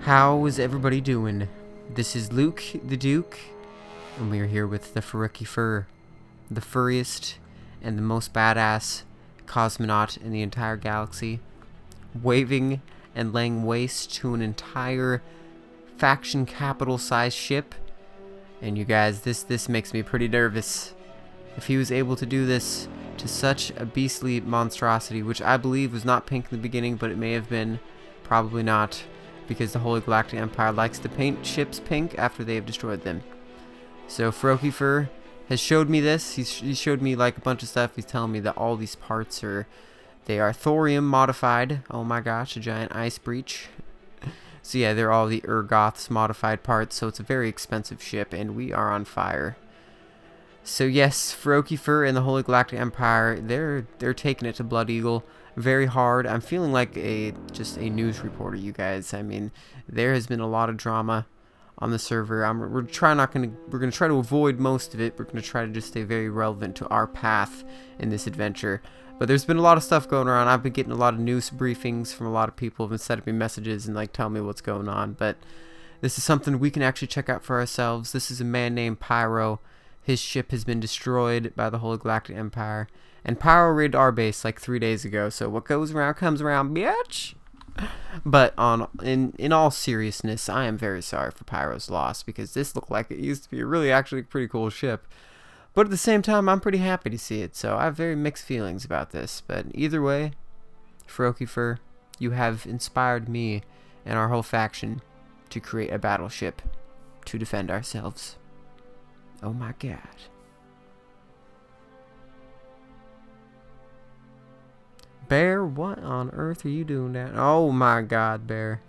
How is everybody doing? This is Luke the Duke, and we are here with the Frigate, the furriest and the most badass cosmonaut in the entire galaxy, waving and laying waste to an entire faction capital-sized ship. And you guys, this makes me pretty nervous. If he was able to do this to such a beastly monstrosity, which I believe was not pink in the beginning, but it may have been, probably not, because the Holy Galactic Empire likes to paint ships pink after they have destroyed them. So Frigate has showed me this. He showed me like a bunch of stuff. He's telling me that all these parts are thorium modified. Oh my gosh, a giant ice breach. So yeah, they're all the Urgoth's modified parts, so it's a very expensive ship, and we are on fire. So yes, Frigate and the Holy Galactic Empire, they're taking it to Blood Eagle very hard. I'm feeling like just a news reporter, you guys. I mean, there has been a lot of drama on the server. We're gonna try to avoid most of it. We're gonna try to just stay very relevant to our path in this adventure. But there's been a lot of stuff going around. I've been getting a lot of news briefings from a lot of people who've been sending me messages and like telling me what's going on. But this is something we can actually check out for ourselves. This is a man named Pyro. His ship has been destroyed by the Holy Galactic Empire. And Pyro raided our base like 3 days ago. So what goes around comes around, bitch. But in all seriousness, I am very sorry for Pyro's loss, because this looked like it used to be a really actually pretty cool ship. But at the same time, I'm pretty happy to see it, so I have very mixed feelings about this. But either way, Frigate, you have inspired me and our whole faction to create a battleship to defend ourselves. Oh my god. Bear, what on earth are you doing down? Oh my god, Bear.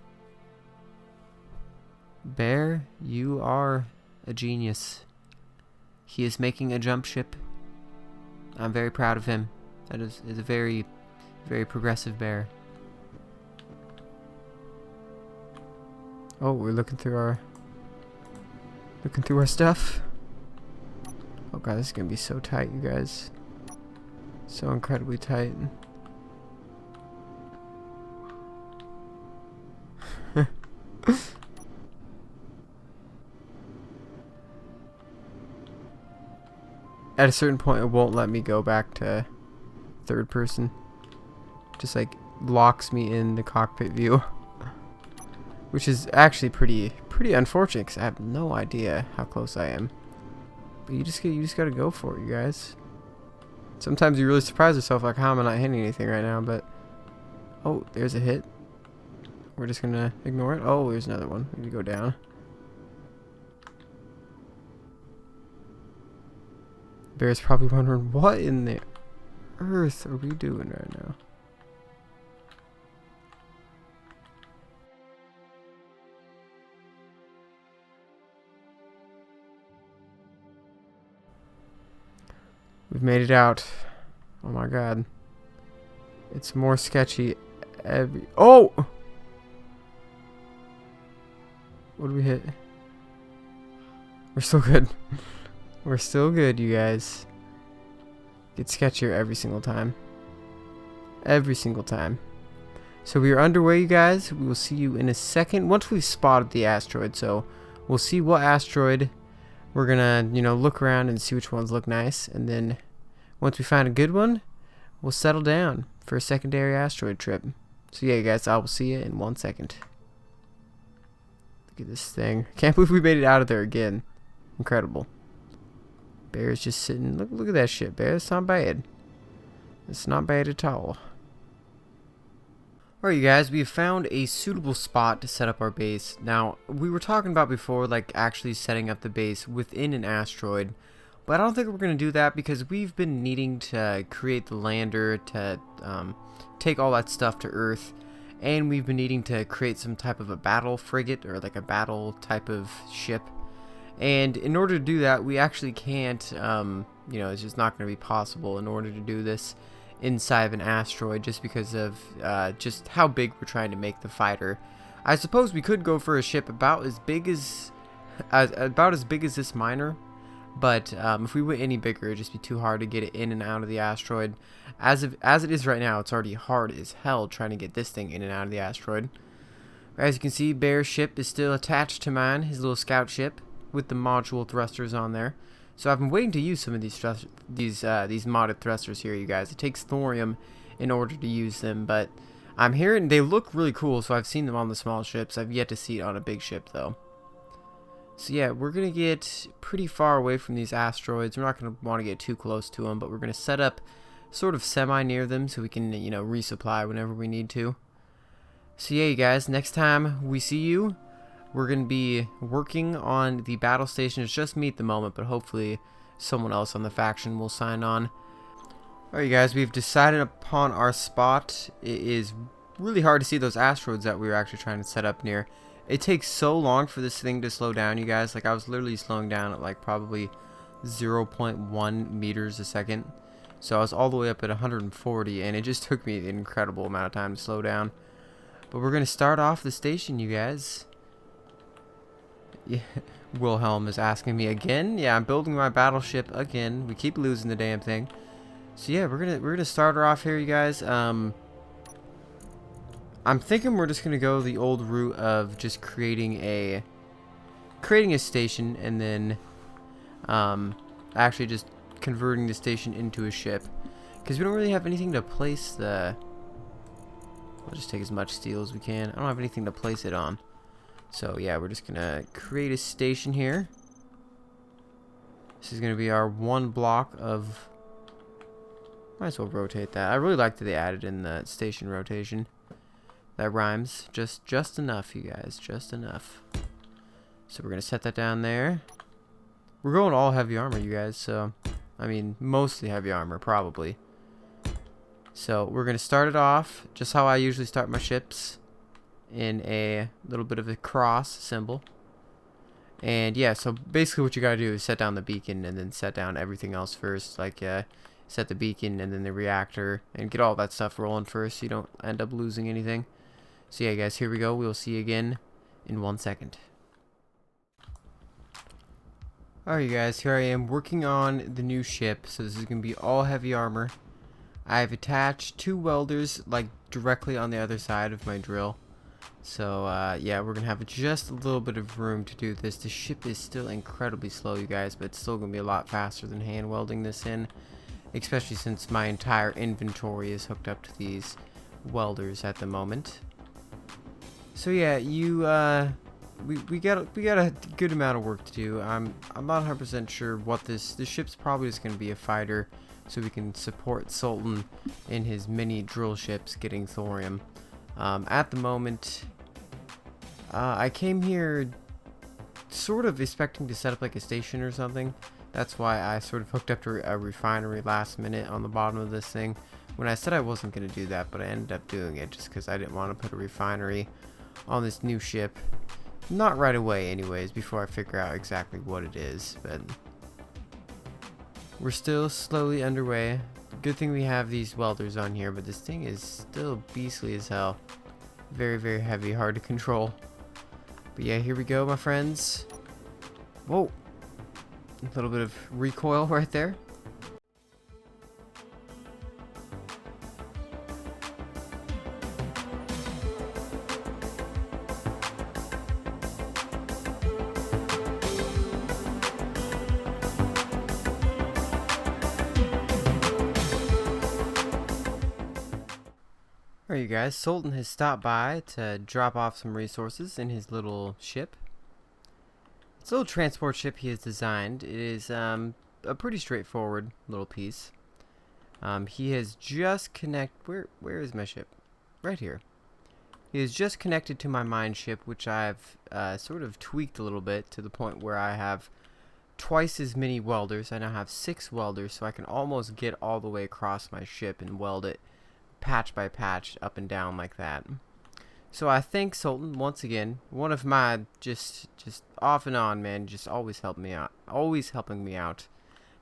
Bear, you are a genius. He is making a jump ship. I'm very proud of him. That is a very, very progressive bear. Oh, we're looking through our stuff. Oh god, this is gonna be so tight, you guys. So incredibly tight. At a certain point, it won't let me go back to third person. Just like locks me in the cockpit view, which is actually pretty unfortunate, because I have no idea how close I am. But you just gotta go for it, you guys. Sometimes you really surprise yourself, like, how am I not hitting anything right now? But oh, there's a hit. We're just gonna ignore it. Oh, there's another one. We need to go down. Bear's probably wondering, what in the earth are we doing right now? We've made it out. Oh my god. It's more sketchy every... Oh! What did we hit? We're still good. We're still good, you guys. It's sketchier every single time. Every single time. So we are underway, you guys. We will see you in a second once we've spotted the asteroid. So we'll see what asteroid we're gonna, look around and see which ones look nice. And then once we find a good one, we'll settle down for a secondary asteroid trip. So yeah, you guys, I will see you in 1 second. Look at this thing. Can't believe we made it out of there again. Incredible. Bear's just sitting. Look at that shit, Bear. It's not bad. It's not bad at all. Alright, you guys, we have found a suitable spot to set up our base. Now, we were talking about before, like, actually setting up the base within an asteroid. But I don't think we're going to do that, because we've been needing to create the lander to take all that stuff to Earth. And we've been needing to create some type of a battle frigate, or like a battle type of ship. And in order to do that, we actually can't, it's just not going to be possible in order to do this inside of an asteroid, just because of just how big we're trying to make the fighter. I suppose we could go for a ship about as big as this miner, but if we went any bigger, it'd just be too hard to get it in and out of the asteroid. As it is right now, it's already hard as hell trying to get this thing in and out of the asteroid. As you can see, Bear's ship is still attached to mine, his little scout ship, with the module thrusters on there. So I've been waiting to use some of these modded thrusters here, you guys. It takes thorium in order to use them, but I'm hearing they look really cool, so I've seen them on the small ships. I've yet to see it on a big ship, though. So yeah, we're going to get pretty far away from these asteroids. We're not going to want to get too close to them, but we're going to set up sort of semi-near them so we can, you know, resupply whenever we need to. So yeah, you guys, next time we see you, we're going to be working on the battle station. It's just me at the moment, but hopefully someone else on the faction will sign on. Alright, you guys, we've decided upon our spot. It is really hard to see those asteroids that we were actually trying to set up near. It takes so long for this thing to slow down, you guys. Like, I was literally slowing down at like probably 0.1 meters a second. So I was all the way up at 140, and it just took me an incredible amount of time to slow down. But we're going to start off the station, you guys. Yeah, Wilhelm is asking me again. Yeah, I'm building my battleship again. We keep losing the damn thing. So yeah, we're gonna start her off here, you guys. I'm thinking we're just gonna go the old route of just creating a station, and then actually just converting the station into a ship, because we don't really have anything to place the. We'll just take as much steel as we can. I don't have anything to place it on. So yeah, we're just gonna create a station here. This is gonna be our one block of. Might as well rotate that. I really like that they added in the station rotation. That rhymes. Just enough, you guys. Just enough. So we're gonna set that down there. We're going all heavy armor, you guys. So, I mean, mostly heavy armor, probably. So we're gonna start it off just how I usually start my ships, in a little bit of a cross symbol. And yeah, so basically what you gotta do is set down the beacon and then set down everything else first, like set the beacon and then the reactor, and get all that stuff rolling first so you don't end up losing anything. So yeah, guys, here we go. We'll see you again in 1 second. Alright, you guys, here I am working on the new ship. So this is gonna be all heavy armor. I've attached 2 welders like directly on the other side of my drill. So yeah, we're gonna have just a little bit of room to do this. The ship is still incredibly slow, you guys, but it's still gonna be a lot faster than hand welding this in, especially since my entire inventory is hooked up to these welders at the moment. So yeah, we got a good amount of work to do. I'm not 100% sure what this ship's probably just gonna be a fighter, so we can support Sultan in his mini drill ships getting thorium. At the moment, I came here sort of expecting to set up like a station or something. That's why I sort of hooked up to a refinery last minute on the bottom of this thing, when I said I wasn't going to do that, but I ended up doing it just because I didn't want to put a refinery on this new ship. Not right away anyways, before I figure out exactly what it is, but we're still slowly underway. Good thing we have these welders on here, but this thing is still beastly as hell. Very, very heavy, hard to control. But yeah, here we go, my friends. Whoa. A little bit of recoil right there. Alright, you guys, Sultan has stopped by to drop off some resources in his little ship. It's a little transport ship he has designed. It is a pretty straightforward little piece. He has just where is my ship? Right here. He is just connected to my mine ship, which I've sort of tweaked a little bit to the point where I have twice as many welders. I now have 6 welders, so I can almost get all the way across my ship and weld it patch by patch up and down like that. So I thank Sultan once again, one of my just off and on, man, just always helping me out,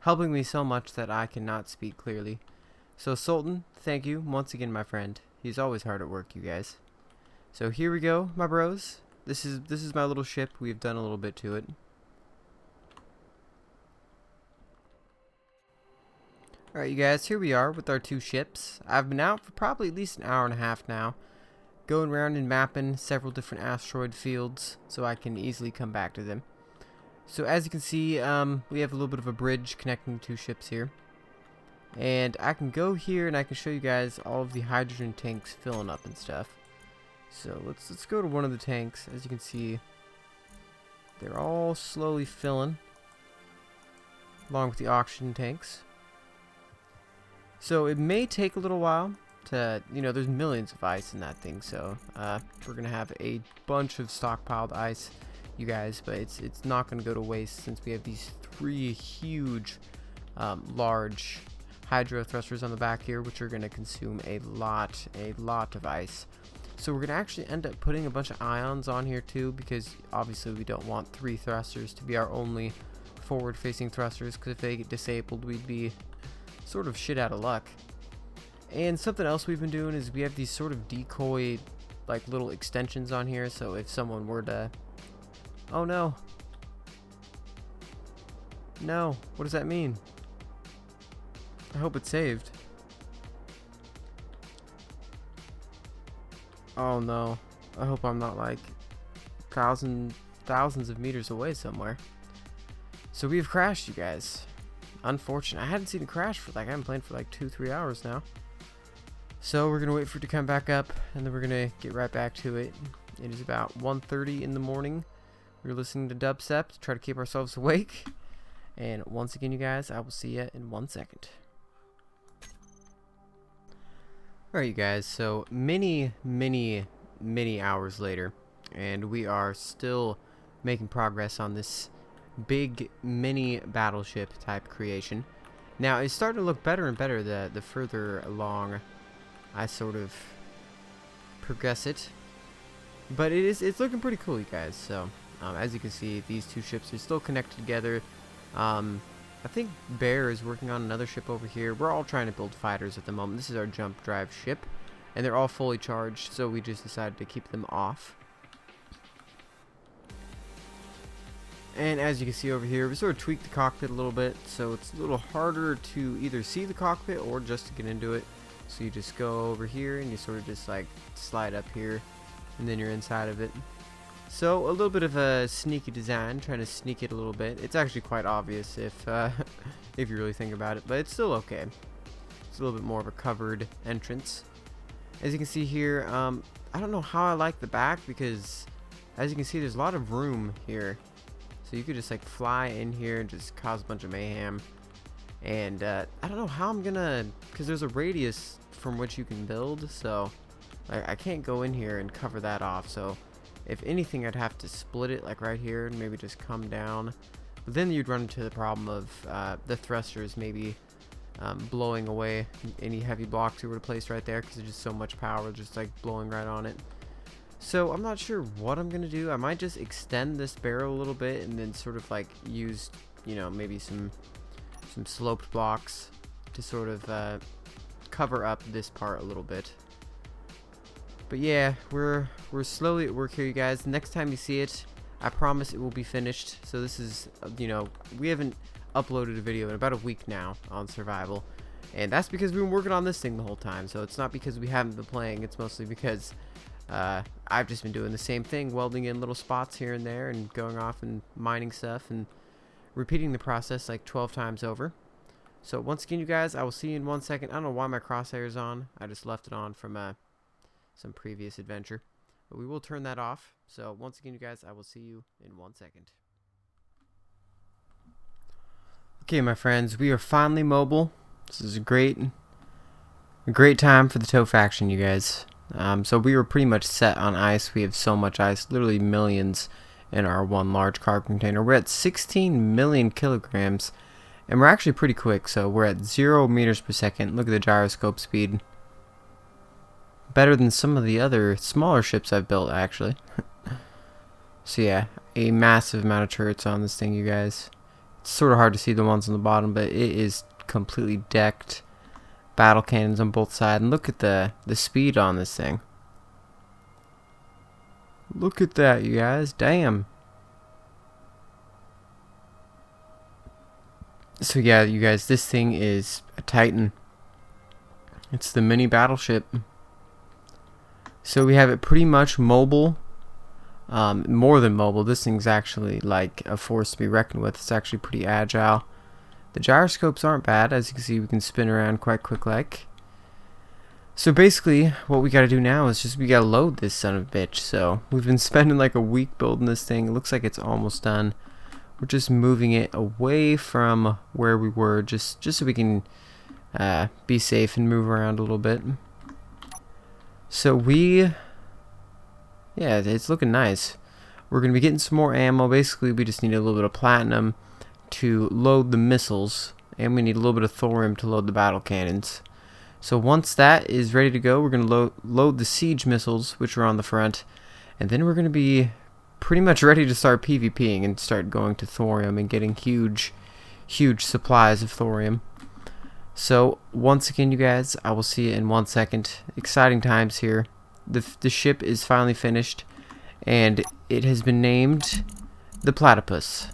helping me so much that I cannot speak clearly. So Sultan, thank you once again, my friend. He's always hard at work, you guys. So here we go, my bros. This is my little ship. We've done a little bit to it. Alright, you guys, here we are with our 2 ships. I've been out for probably at least an hour and a half now. going around and mapping several different asteroid fields so I can easily come back to them. So as you can see, we have a little bit of a bridge connecting two ships here. And I can go here and I can show you guys all of the hydrogen tanks filling up and stuff. So let's go to one of the tanks. As you can see, they're all slowly filling, along with the oxygen tanks. So it may take a little while to, there's millions of ice in that thing, so we're gonna have a bunch of stockpiled ice, you guys, but it's not gonna go to waste since we have these three huge, large hydro thrusters on the back here, which are gonna consume a lot of ice. So we're gonna actually end up putting a bunch of ions on here too, because obviously we don't want 3 thrusters to be our only forward-facing thrusters, because if they get disabled, we'd be sort of shit out of luck. And something else we've been doing is we have these sort of decoy, like, little extensions on here, so if someone were to... Oh no. No. What does that mean? I hope it's saved. Oh no. I hope I'm not like thousands of meters away somewhere. So we've crashed, you guys. Unfortunate. I hadn't seen it crash for I haven't played for like 2-3 hours now. So we're gonna wait for it to come back up, and then we're gonna get right back to it. It is about 1:30 in the morning. We're listening to dubstep to try to keep ourselves awake. And once again, you guys, I will see you in 1 second. Alright, you guys, so many hours later, and we are still making progress on this big mini battleship type creation. Now it's starting to look better and better the further along I sort of progress it, but it's looking pretty cool, you guys. So as you can see, these two ships are still connected together. I think Bear is working on another ship over here. We're all trying to build fighters at the moment. This is our jump drive ship, and they're all fully charged, so we just decided to keep them off. And as you can see over here, we sort of tweaked the cockpit a little bit, so it's a little harder to either see the cockpit or just to get into it. So you just go over here and you sort of just like slide up here, and then you're inside of it. So a little bit of a sneaky design, trying to sneak it a little bit. It's actually quite obvious if you really think about it, but it's still okay. It's a little bit more of a covered entrance. As you can see here, I don't know how I like the back, because as you can see, there's a lot of room here. So you could just like fly in here and just cause a bunch of mayhem. And I don't know how I'm gonna, because there's a radius from which you can build, so I can't go in here and cover that off. So if anything, I'd have to split it like right here and maybe just come down. But then you'd run into the problem of the thrusters maybe blowing away any heavy blocks you were to place right there, because there's just so much power just like blowing right on it. So I'm not sure what I'm gonna do. I might just extend this barrel a little bit and then sort of like use, maybe some sloped blocks to sort of cover up this part a little bit. But yeah, we're slowly at work here, you guys. Next time you see it, I promise it will be finished. So this is, we haven't uploaded a video in about a week now on survival, and that's because we've been working on this thing the whole time. So it's not because we haven't been playing, it's mostly because I've just been doing the same thing, welding in little spots here and there and going off and mining stuff and repeating the process like 12 times over. So once again, you guys, I will see you in 1 second. I don't know why my crosshair's on. I just left it on from some previous adventure, but we will turn that off. So once again, you guys, I will see you in 1 second. Okay, my friends, we are finally mobile. This is a great time for the tow faction, you guys. So we were pretty much set on ice. We have so much ice, literally millions in our one large cargo container. We're at 16 million kilograms, and we're actually pretty quick. So we're at 0 meters per second. Look at the gyroscope speed. Better than some of the other smaller ships I've built, actually. So yeah, a massive amount of turrets on this thing, you guys. It's sort of hard to see the ones on the bottom, but it is completely decked. Battle cannons on both sides, and look at the speed on this thing. Look at that, you guys. Damn. So yeah, you guys, this thing is a Titan. It's the mini battleship. So we have it pretty much mobile. More than mobile. This thing's actually like a force to be reckoned with. It's actually pretty agile. The gyroscopes aren't bad. As you can see, we can spin around quite quick like. So basically, what we gotta do now is just we gotta load this son of a bitch. So we've been spending like a week building this thing. It looks like it's almost done. We're just moving it away from where we were, just so we can be safe and move around a little bit. So yeah, it's looking nice. We're gonna be getting some more ammo. Basically, we just need a little bit of platinum to load the missiles, and we need a little bit of thorium to load the battle cannons. So once that is ready to go, we're going to load the siege missiles, which are on the front, and then we're going to be pretty much ready to start PvPing and start going to thorium and getting huge supplies of thorium. So once again, you guys, I will see you in 1 second. Exciting times here. The ship is finally finished, and it has been named the Platypus.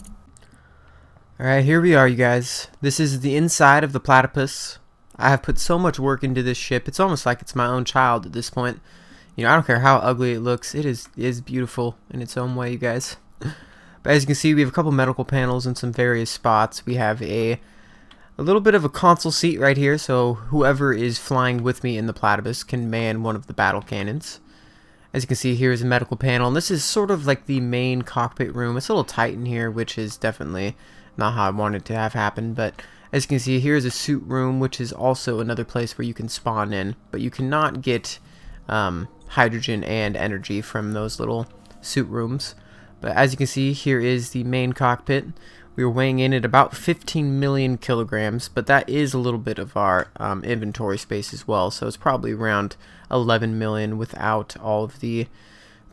Alright, here we are, you guys. This is the inside of the Platypus. I have put so much work into this ship. It's almost like it's my own child at this point. You know, I don't care how ugly it looks. It is beautiful in its own way, you guys. But as you can see, we have a couple medical panels in some various spots. We have a little bit of a console seat right here, so whoever is flying with me in the Platypus can man one of the battle cannons. As you can see, here is a medical panel, and this is sort of like the main cockpit room. It's a little tight in here, which is definitely not how I wanted to have happen, but as you can see, here's a suit room, which is also another place where you can spawn in, but you cannot get hydrogen and energy from those little suit rooms. But as you can see, here is the main cockpit. We are weighing in at about 15 million kilograms, but that is a little bit of our inventory space as well, so it's probably around 11 million without all of the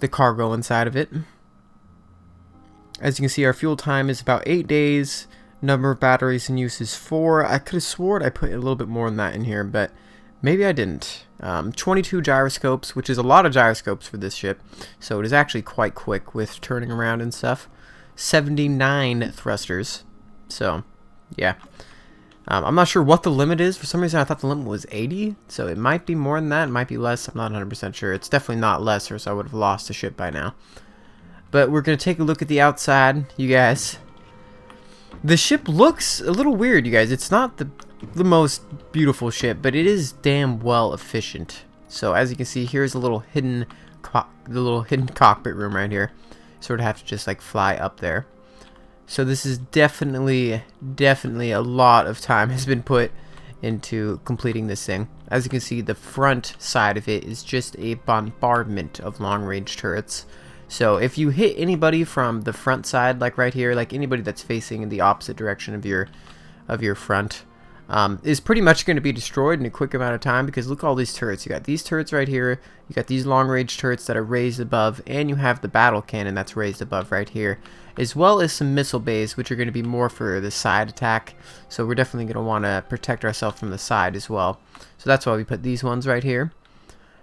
cargo inside of it. As you can see, our fuel time is about 8 days. Number of batteries in use is 4. I could have sworn I put a little bit more than that in here, but maybe I didn't. 22 gyroscopes, which is a lot of gyroscopes for this ship, so it is actually quite quick with turning around and stuff. 79 thrusters, so yeah. I'm not sure what the limit is. For some reason I thought the limit was 80, so it might be more than that, it might be less. I'm not 100% sure. It's definitely not less, or so I would have lost the ship by now. But we're going to take a look at the outside, you guys. The ship looks a little weird, you guys. It's not the most beautiful ship, but it is damn well efficient. So as you can see, here's a little hidden cockpit room right here. Sort of have to just like fly up there. So this is definitely a lot of time has been put into completing this thing. As you can see, the front side of it is just a bombardment of long-range turrets. So if you hit anybody from the front side, like right here, like anybody that's facing in the opposite direction of your front, is pretty much going to be destroyed in a quick amount of time, because look at all these turrets. You got these turrets right here, you got these long-range turrets that are raised above, and you have the battle cannon that's raised above right here, as well as some missile bays, which are going to be more for the side attack. So we're definitely going to want to protect ourselves from the side as well. So that's why we put these ones right here.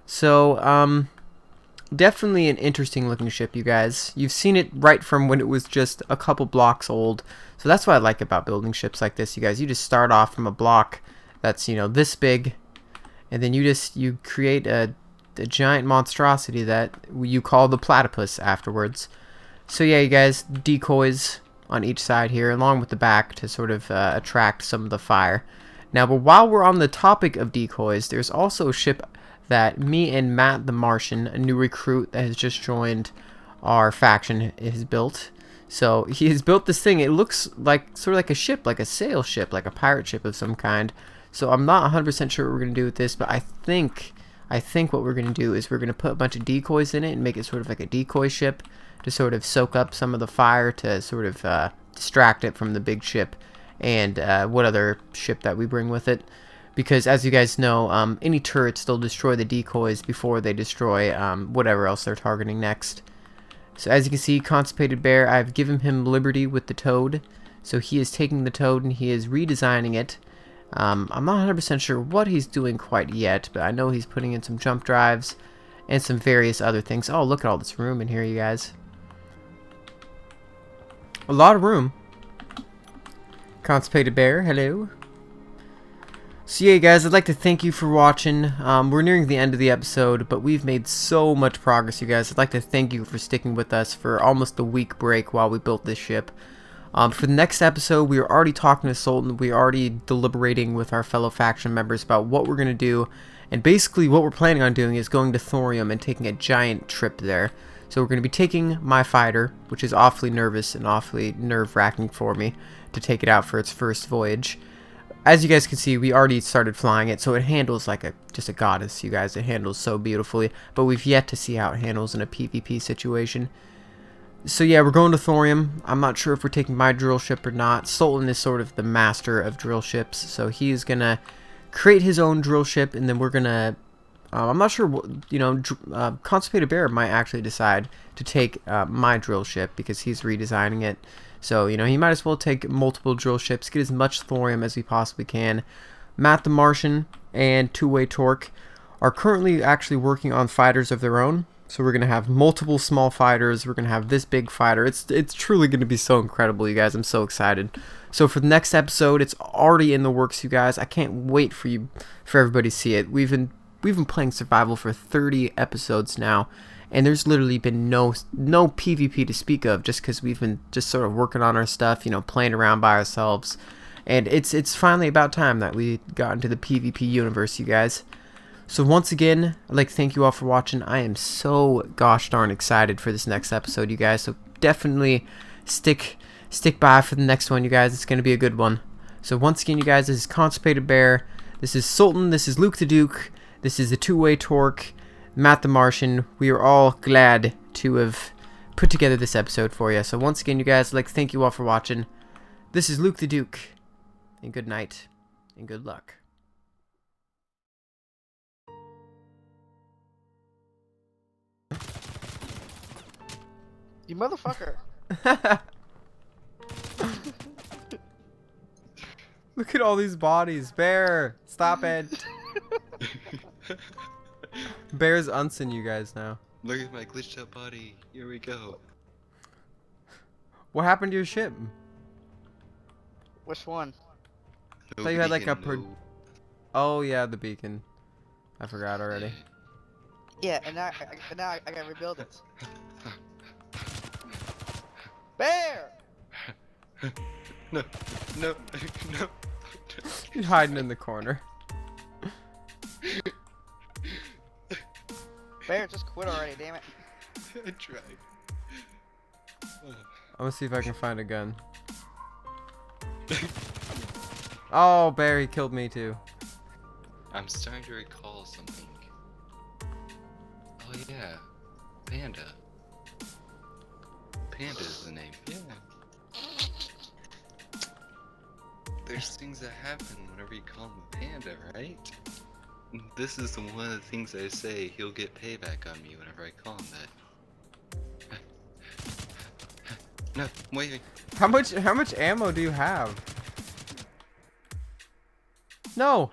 So definitely an interesting looking ship, you guys. You've seen it right from when it was just a couple blocks old. So that's what I like about building ships like this, you guys. You just start off from a block that's, you know, this big, and then you create a giant monstrosity that you call the Platypus afterwards. So yeah, you guys, decoys on each side here, along with the back to sort of attract some of the fire. Now, but while we're on the topic of decoys, there's also a ship that me and Matt the Martian, a new recruit that has just joined our faction, has built. So he has built this thing. It looks like sort of like a ship, like a sail ship, like a pirate ship of some kind. So I'm not 100% sure what we're going to do with this, but I think what we're going to do is we're going to put a bunch of decoys in it and make it sort of like a decoy ship to sort of soak up some of the fire, to sort of distract it from the big ship and what other ship that we bring with it. Because as you guys know, any turrets, they'll destroy the decoys before they destroy whatever else they're targeting next. So as you can see, Constipated Bear, I've given him liberty with the Toad. So he is taking the Toad and he is redesigning it. I'm not 100% sure what he's doing quite yet, but I know he's putting in some jump drives and some various other things. Oh, look at all this room in here, you guys. A lot of room. Constipated Bear, hello. So yeah, guys, I'd like to thank you for watching. We're nearing the end of the episode, but we've made so much progress, you guys. I'd like to thank you for sticking with us for almost a week break while we built this ship. For the next episode, we are already talking to Sultan. We're already deliberating with our fellow faction members about what we're going to do. And basically what we're planning on doing is going to thorium and taking a giant trip there. So we're going to be taking my fighter, which is awfully nervous and awfully nerve-wracking for me to take it out for its first voyage. As you guys can see, we already started flying it, so it handles like just a goddess, you guys. It handles so beautifully, but we've yet to see how it handles in a PvP situation. So yeah, we're going to thorium. I'm not sure if we're taking my drill ship or not. Sultan is sort of the master of drill ships, so he's gonna create his own drill ship, and then we're gonna I'm not sure what, Constipated Bear might actually decide to take my drill ship because he's redesigning it. So, he might as well take multiple drill ships, get as much thorium as we possibly can. Matt the Martian and Two-Way Torque are currently actually working on fighters of their own. So we're going to have multiple small fighters. We're going to have this big fighter. It's truly going to be so incredible, you guys. I'm so excited. So for the next episode, it's already in the works, you guys. I can't wait for everybody to see it. We've been playing survival for 30 episodes now. And there's literally been no PvP to speak of, just because we've been just sort of working on our stuff, playing around by ourselves. And it's finally about time that we got into the PvP universe, you guys. So once again, I'd like to thank you all for watching. I am so gosh darn excited for this next episode, you guys. So definitely stick by for the next one, you guys. It's going to be a good one. So once again, you guys, this is Constipated Bear. This is Sultan. This is Luke the Duke. This is the Two-Way Torque. Matt the Martian. We are all glad to have put together this episode for you. So once again, you guys, I'd like to thank you all for watching. This is Luke the Duke, and good night, and good luck. You motherfucker. Look at all these bodies. Bear, stop it. Bear's unseen you guys now. Look at my glitched out body. Here we go. What happened to your ship? Which one? I thought you had like a Oh yeah, the beacon. I forgot already. Yeah, and now I gotta rebuild it. Bear! No. You're hiding in the corner. Bear, just quit already, damn it. I tried. I'm gonna see if I can find a gun. Oh, Bear, he killed me too. I'm starting to recall something. Oh yeah, Panda. Panda is the name. Yeah. There's things that happen whenever you call him Panda, right? This is one of the things I say. He'll get payback on me whenever I call him that. No, I'm waving. How much ammo do you have? No.